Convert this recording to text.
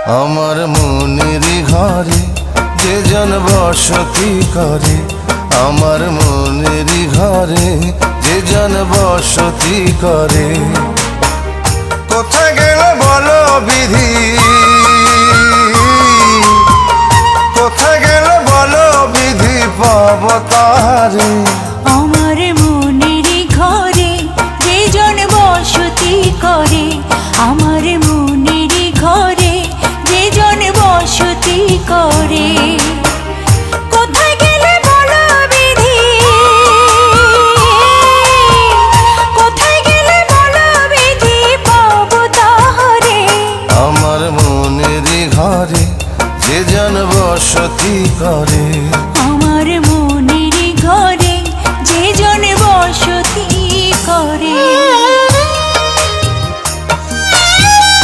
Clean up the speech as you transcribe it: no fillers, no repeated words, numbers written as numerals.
আমার মনেরই ঘরে যে জন বসতি করে, আমার মনেরই ঘরে যে জন বসতি করে। কোথায় গেল বলো বিধি, কোথায় গেল বলো বিধি, পাব তাহারে। আমার মনেরই ঘরে যে জন বসতি করে, আমার মনেরই ঘরে যে জন বসতি করে। কোথায় গেলে বলো বিধি, কোথায় গেলে বলো বিধি, পাব তাহারে। আমার মনেরই ঘরে যে জন বসতি করে।